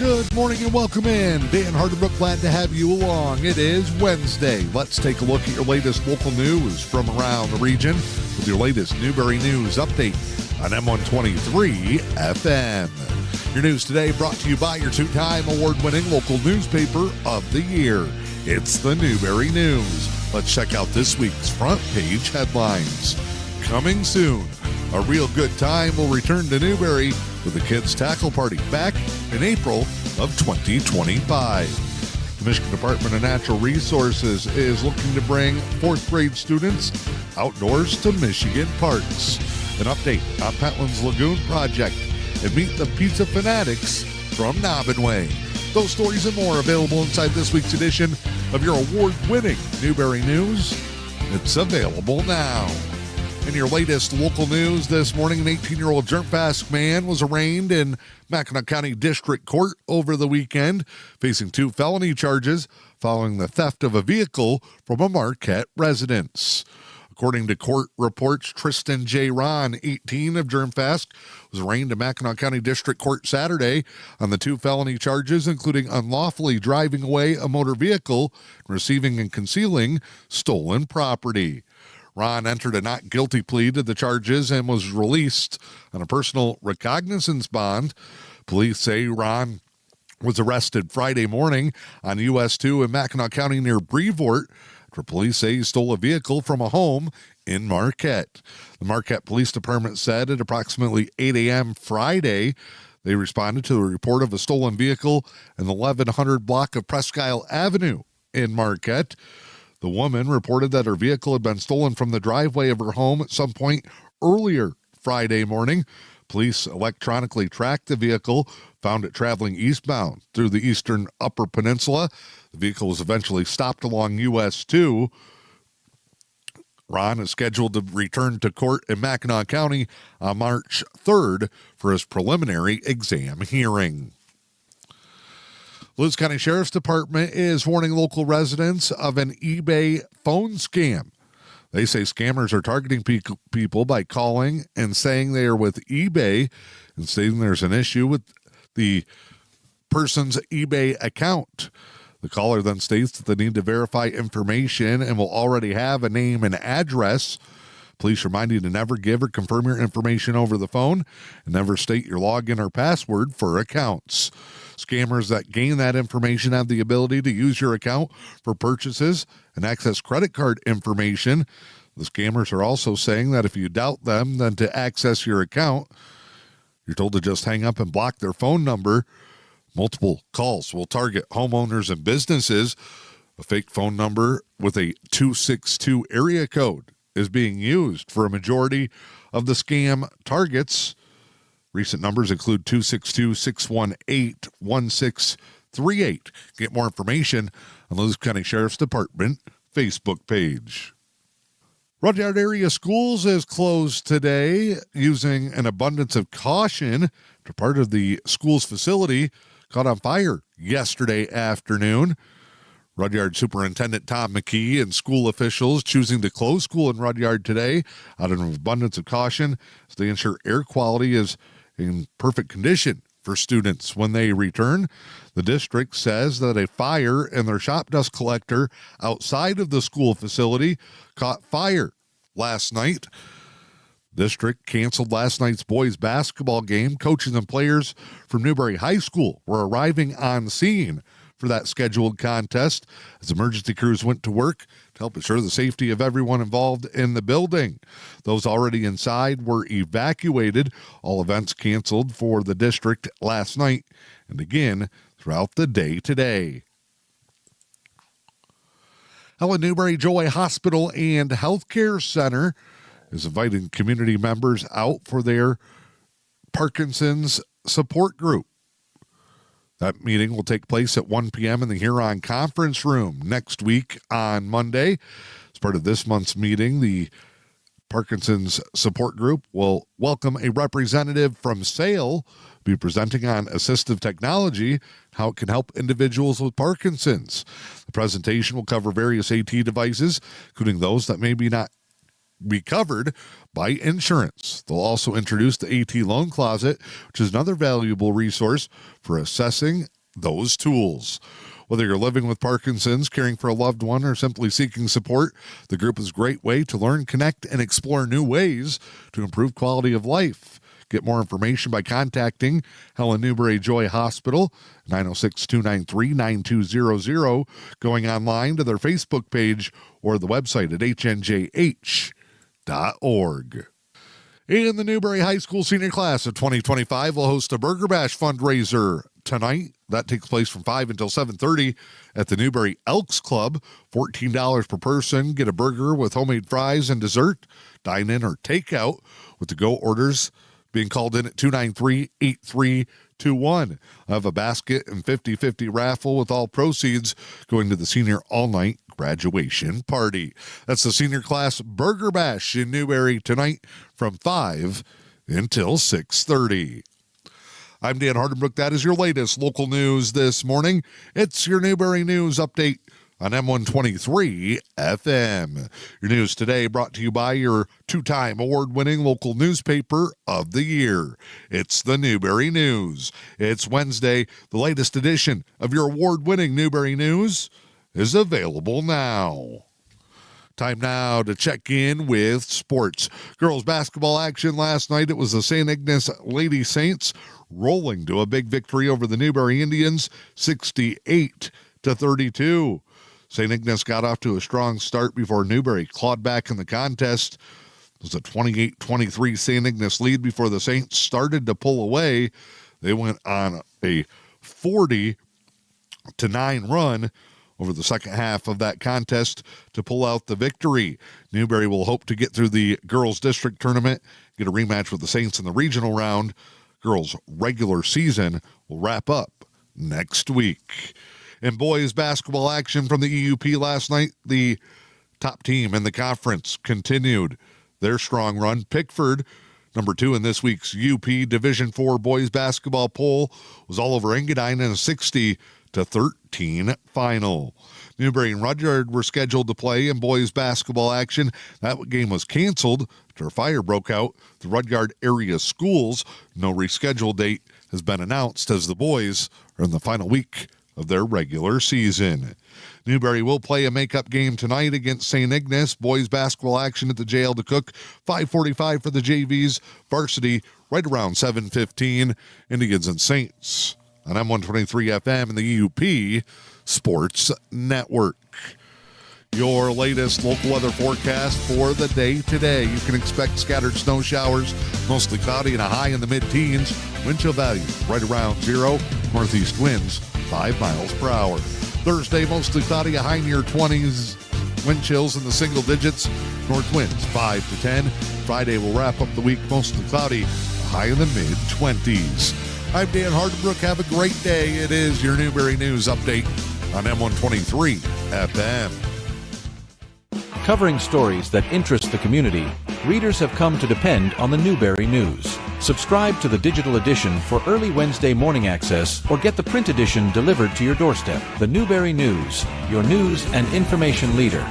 Good morning and welcome in. Dan Hardenbrook, glad to have you along. It is Wednesday. Let's take a look at your latest local news from around the region with your latest Newberry News update on M123 FM. Your news today brought to you by your two-time award-winning local newspaper of the year. It's the Newberry News. Let's check out this week's front page headlines. Coming soon, a real good time will return to Newberry with the Kids Tackle Party back in April of 2025. The Michigan Department of Natural Resources is looking to bring fourth grade students outdoors to Michigan parks. An update on Petland's Lagoon Project and meet the pizza fanatics from Nobbinway. Those stories and more available inside this week's edition of your award-winning Newberry News. It's available now. In your latest local news this morning, an 18-year-old Germfask man was arraigned in Mackinac County District Court over the weekend, facing 2 felony charges following the theft of a vehicle from a Marquette residence. According to court reports, Tristan J. Ron, 18, of Germfask, was arraigned in Mackinac County District Court Saturday on the 2 felony charges, including unlawfully driving away a motor vehicle and receiving and concealing stolen property. Ron entered a not guilty plea to the charges and was released on a personal recognizance bond. Police say Ron was arrested Friday morning on US 2 in Mackinac County near Brevort after police say he stole a vehicle from a home in Marquette. The Marquette Police Department said at approximately 8 a.m. Friday, they responded to the report of a stolen vehicle in the 1100 block of Presque Isle Avenue in Marquette. The woman reported that her vehicle had been stolen from the driveway of her home at some point earlier Friday morning. Police electronically tracked the vehicle, found it traveling eastbound through the eastern Upper Peninsula. The vehicle was eventually stopped along US 2. Ron is scheduled to return to court in Mackinac County on March 3rd for his preliminary exam hearing. Luce County Sheriff's Department is warning local residents of an eBay phone scam. They say scammers are targeting people by calling and saying they are with eBay and saying there's an issue with the person's eBay account. The caller then states that they need to verify information and will already have a name and address. Police remind you to never give or confirm your information over the phone and never state your login or password for accounts. Scammers that gain that information have the ability to use your account for purchases and access credit card information. The scammers are also saying that if you doubt them, then to access your account, you're told to just hang up and block their phone number. Multiple calls will target homeowners and businesses. A fake phone number with a 262 area code is being used for a majority of the scam targets. Recent numbers include 262-618-1638. Get more information on the Luce County Sheriff's Department Facebook page. Rudyard area schools is closed today using an abundance of caution after part of the school's facility caught on fire yesterday afternoon. Rudyard Superintendent Tom McKee and school officials choosing to close school in Rudyard today out of an abundance of caution as they ensure air quality is in perfect condition for students when they return. The district says that a fire in their shop dust collector outside of the school facility caught fire last night. District canceled last night's boys basketball game. Coaches and players from Newberry High School were arriving on scene for that scheduled contest as emergency crews went to work to help ensure the safety of everyone involved in the building. Those already inside were evacuated. All events canceled for the district last night and again throughout the day today. Helen Newberry Joy Hospital and Healthcare Center is inviting community members out for their Parkinson's support group. That meeting will take place at 1 p.m. in the Huron Conference Room next week on Monday. As part of this month's meeting, the Parkinson's Support Group will welcome a representative from SAIL, be presenting on assistive technology, how it can help individuals with Parkinson's. The presentation will cover various AT devices, including those that maybe not be covered by insurance. They'll also introduce the AT Loan Closet, which is another valuable resource for assessing those tools. Whether you're living with Parkinson's, caring for a loved one, or simply seeking support, the group is a great way to learn, connect, and explore new ways to improve quality of life. Get more information by contacting Helen Newberry Joy Hospital, 906-293-9200, going online to their Facebook page or the website at hnjh.org. And the Newberry High School senior class of 2025 will host a Burger Bash fundraiser tonight. That takes place from 5 until 7:30 at the Newberry Elks Club. $14 per person. Get a burger with homemade fries and dessert. Dine in or take out with to-go orders being called in at 293-8321. I have a basket and 50-50 raffle with all proceeds going to the senior all-night graduation party. That's the senior class Burger Bash in Newberry tonight from 5 until 6:30. I'm Dan Hardenbrook. That is your latest local news this morning. It's your Newberry News Update on M123 FM. Your news today brought to you by your two-time award-winning local newspaper of the year. It's the Newberry News. It's Wednesday. The latest edition of your award-winning Newberry News is available now. Time now to check in with sports. Girls basketball action last night. It was the St. Ignace Lady Saints rolling to a big victory over the Newberry Indians, 68-32. St. Ignace got off to a strong start before Newberry clawed back in the contest. It was a 28-23 St. Ignace lead before the Saints started to pull away. They went on a 40-9 run over the second half of that contest to pull out the victory. Newberry will hope to get through the girls' district tournament, get a rematch with the Saints in the regional round. Girls' regular season will wrap up next week. In boys basketball action from the EUP last night, the top team in the conference continued their strong run. Pickford, number 2 in this week's UP Division IV boys basketball poll, was all over Engadine in a 60-13 final. Newberry and Rudyard were scheduled to play in boys basketball action. That game was canceled after a fire broke out. The Rudyard area schools, no rescheduled date has been announced as the boys are in the final week of their regular season. Newberry will play a makeup game tonight against St. Ignace. Boys basketball action at the Jail to Cook, 5:45 for the JVs. Varsity right around 7:15. Indians and Saints on M123 FM and the EUP Sports Network. Your latest local weather forecast for the day today. You can expect scattered snow showers, mostly cloudy and a high in the mid-teens. Wind chill value right around 0. Northeast winds 5 miles per hour. Thursday, mostly cloudy, a high near 20s. Wind chills in the single digits. North winds 5 to 10. Friday will wrap up the week mostly cloudy, a high in the mid-20s. I'm Dan Hardenbrook. Have a great day. It is your Newberry News Update on M123 FM. Covering stories that interest the community, readers have come to depend on the Newberry News. Subscribe to the digital edition for early Wednesday morning access or get the print edition delivered to your doorstep. The Newberry News, your news and information leader.